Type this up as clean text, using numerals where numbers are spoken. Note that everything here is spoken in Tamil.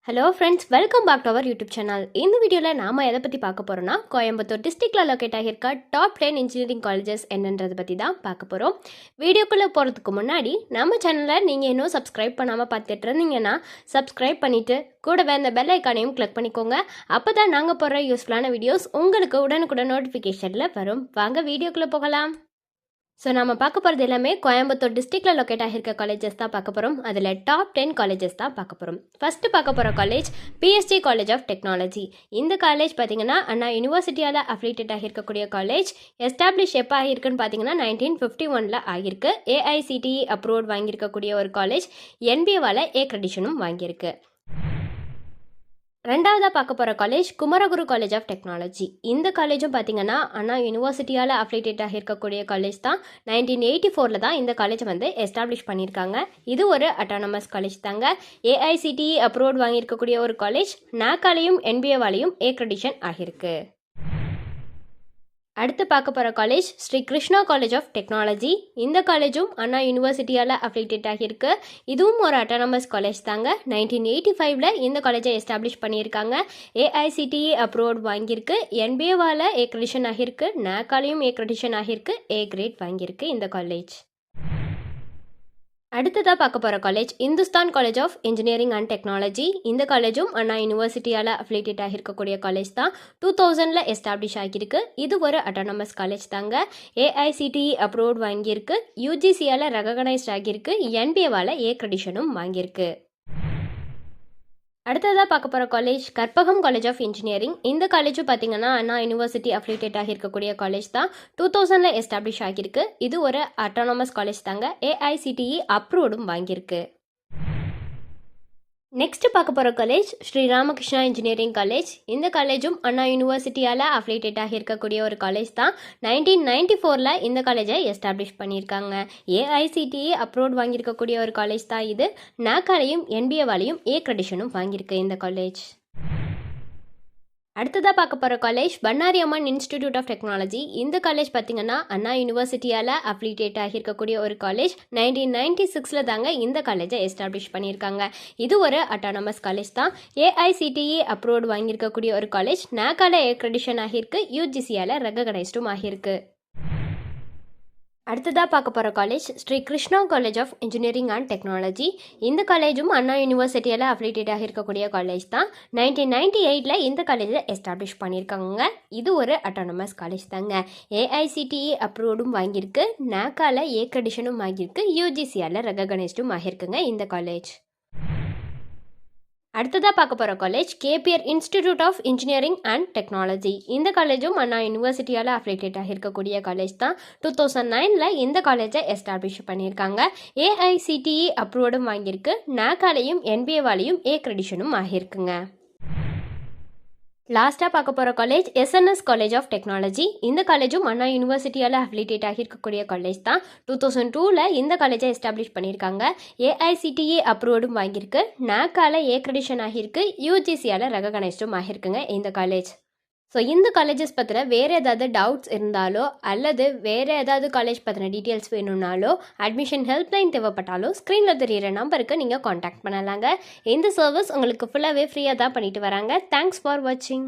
Hello friends, welcome back to our YouTube channel. இந்த வீடியோவில் நாம் எதை பற்றி பார்க்க போகிறோம்னா, கோயம்புத்தூர் டிஸ்ட்ரிக்டில் லொக்கேட் ஆகியிருக்க டாப் 10 இன்ஜினியரிங் காலேஜஸ் என்னன்றதை பற்றி தான் பார்க்க போகிறோம். வீடியோக்குள்ளே போகிறதுக்கு முன்னாடி நம்ம சேனலில் நீங்கள் இன்னும் சப்ஸ்கிரைப் பண்ணாமல் பார்த்துட்டு இருந்தீங்கன்னா சப்ஸ்கிரைப் பண்ணிவிட்டு கூடவே அந்த பெல் ஐக்கானையும் கிளிக் பண்ணிக்கோங்க. அப்போ தான் நாங்கள் போடுற யூஸ்ஃபுல்லான வீடியோஸ் உங்களுக்கு உடனுக்குடன் நோட்டிஃபிகேஷனில் வரும். வாங்க வீடியோக்குள்ளே போகலாம். ஸோ நம்ம பார்க்க போகிறது எல்லாமே கோயம்புத்தூர் டிஸ்ட்ரிக்டில் லொக்கேட் ஆகியிருக்க காலேஜஸ் தான் பார்க்க போகிறோம். அதில் டாப் 10 காலேஜஸ் தான் பார்க்க போகிறோம். ஃபஸ்ட்டு பார்க்க போகிற college PST college of technology. இந்த காலேஜ் பார்த்தீங்கன்னா அண்ணா யூனிவர்சிட்டியால் அஃபிலியேட்டட் ஆகியிருக்கக்கூடிய காலேஜ். எஸ்டாப்ளிஷ் எப்போ ஆகியிருக்குன்னு பார்த்தீங்கன்னா 1951 ஆகியிருக்கு. ஏஐசிடிஇ அப்ரூவ்ட் வாங்கியிருக்கக்கூடிய ஒரு காலேஜ். என்பிஏவால் ஏ கிரெடிஷனும் வாங்கியிருக்கு. ரெண்டாவதாக பார்க்க போகிற college Kumaraguru college of technology. இந்த காலேஜும் பார்த்தீங்கன்னா அண்ணா யூனிவர்சிட்டியால் அஃபிலியேட்டட் ஆகியிருக்கக்கூடிய காலேஜ் தான். 1984 தான் இந்த காலேஜ் வந்து எஸ்டாப்ளிஷ் பண்ணியிருக்காங்க. இது ஒரு அட்டானமஸ் காலேஜ் தாங்க. ஏஐசிடிஇ அப்ரூவ்ட் வாங்கியிருக்கக்கூடிய ஒரு காலேஜ். நாக்காலையும் என்பிஏவாலையும் ஏ கிரெடிஷன் ஆகியிருக்கு. அடுத்து பார்க்க போகிற college Sri Krishna college of technology. இந்த காலேஜும் அண்ணா யூனிவர்சிட்டியால் அஃபிலியேட்டட் ஆகியிருக்கு. இதுவும் ஒரு அட்டானமஸ் காலேஜ் தாங்க. 1985 இந்த காலேஜை எஸ்டாப்ளிஷ் பண்ணியிருக்காங்க. ஏஐசிடிஇ அப்ரூவ்ட் வாங்கியிருக்கு. என்பிஏவால் ஏ கிரெடிஷன் ஆகியிருக்கு. நாக்காலையும் ஏ கிரெடிஷன் ஆகியிருக்கு. ஏ கிரேட் வாங்கியிருக்கு இந்த காலேஜ். அடுத்ததாக பார்க்க போகிற college Hindusthan college of engineering and technology. இந்த காலேஜும் அண்ணா யூனிவர்சிட்டியால் அஃபிலியேட்டட் ஆகியிருக்கக்கூடிய காலேஜ் தான். 2000 எஸ்டாப்ளிஷ் ஆகியிருக்கு. இது ஒரு அட்டானமஸ் காலேஜ் தாங்க. ஏஐசிடிஇ அப்ரூவ்ட் வாங்கியிருக்கு. யூஜிசியால் ரெகனைஸ்ட் ஆகியிருக்கு. என்பிஏவால் ஏ கிரெடிஷனும் வாங்கியிருக்கு. அடுத்ததாக பார்க்க போகிற college Karpagam college of engineering. இந்த காலேஜும் பார்த்தீங்கன்னா அண்ணா யூனிவர்சிட்டி அஃபிலியேட்டட் ஆகியிருக்கக்கூடிய காலேஜ் தான். 2000 எஸ்டாப்ளிஷ் ஆகியிருக்கு. இது ஒரு அட்டானமஸ் காலேஜ் தாங்க. ஏஐசிடிஇ அப்ரூவ்டும் வாங்கியிருக்கு. நெக்ஸ்ட் பார்க்க போகிற college Sri Ramakrishna engineering college. இந்த காலேஜும் அண்ணா யூனிவர்சிட்டியால் அஃபிலியேட்டட் ஆகியிருக்கக்கூடிய ஒரு காலேஜ் தான். 1994 இந்த காலேஜை எஸ்டாப்ளிஷ் பண்ணியிருக்காங்க. ஏஐசிடிஇ அப்ரூவ்ட் வாங்கியிருக்கக்கூடிய ஒரு காலேஜ் தான் இது. நாக்காலையும் என்பிஏவாலையும் ஏ கிரெடிஷனும் வாங்கியிருக்கு இந்த காலேஜ். அடுத்ததாக பார்க்க போகிற college Bannari Amman institute of technology. இந்த காலேஜ் பார்த்திங்கன்னா அண்ணா யூனிவர்சிட்டியால் அஃபிலியேட் ஆகியிருக்கக்கூடிய ஒரு காலேஜ். 1996 தாங்க இந்த காலேஜை எஸ்டாப்ளிஷ் பண்ணியிருக்காங்க. இது ஒரு அட்டானமஸ் காலேஜ் தான். ஏஐசிடிஇ அப்ரூவ்ட் வாங்கியிருக்கக்கூடிய ஒரு காலேஜ். நாக்கால ஏ கிரெடிஷன் ஆகியிருக்கு. யூஜிசியால் ரெகனைஸ்டும் ஆகியிருக்கு. அடுத்ததாக பார்க்க போகிற college Sri Krishna college of engineering and technology. இந்த காலேஜும் அண்ணா யூனிவர்சிட்டியால் அஃபிலியேட்டட் ஆகியிருக்கக்கூடிய காலேஜ் தான். 1998 இந்த காலேஜை எஸ்டாப்ளிஷ் பண்ணியிருக்காங்க. இது ஒரு அட்டானமஸ் காலேஜ் தாங்க. ஏஐசிடிஇ அப்ரூவ்டும் வாங்கியிருக்கு. நாக்கால ஏ கிரெடிஷனும் வாங்கியிருக்கு. யூஜிசியால் ரெகனைஸ்டும் ஆகியிருக்குங்க இந்த காலேஜ். அடுத்ததாக பார்க்க போகிற college KPR institute of engineering and technology. இந்த காலேஜும் அண்ணா யூனிவர்சிட்டியால் அஃபிலியேட்டட் ஆகியிருக்கக்கூடிய காலேஜ் தான். 2009 இந்த காலேஜை எஸ்டாப்ளிஷ் பண்ணியிருக்காங்க. ஏஐசிடிஇ அப்ரூவ்டும் வாங்கியிருக்கு. நாக்காலையும் என்பிஏவாலையும் ஏ கிரெடிஷனும் ஆகியிருக்குங்க. லாஸ்ட்டாக பார்க்க போகிற college SNS college of technology. இந்த காலேஜும் அண்ணா யூனிவர்சிட்டியால் அஃபிலியேட் ஆகியிருக்கக்கூடிய காலேஜ் தான். 2002 இந்த காலேஜை எஸ்டாப்ளிஷ் பண்ணியிருக்காங்க. ஏஐசிடிஇ அப்ரூவ்டும் வாங்கியிருக்கு. நாக்கால ஏ கிரெடிஷன் ஆகியிருக்கு. யூஜிசியால் ரெகனைஸ்டும் ஆகியிருக்குங்க இந்த காலேஜ். ஸோ இந்த காலேஜஸ் பற்றின வேறு ஏதாவது டவுட்ஸ் இருந்தாலோ அல்லது வேறு ஏதாவது காலேஜ் பற்றின டீட்டெயில்ஸ் வேணும்னாலோ அட்மிஷன் ஹெல்ப்லைன் தேவைப்பட்டாலோ ஸ்க்ரீனில் தெரியிற நம்பருக்கு நீங்கள் காண்டாக்ட் பண்ணலாங்க. இந்த சர்வீஸ் உங்களுக்கு ஃபுல்லாகவே ஃப்ரீயாக தான் பண்ணிட்டு வராங்க. தேங்க்ஸ் ஃபார் வாட்சிங்.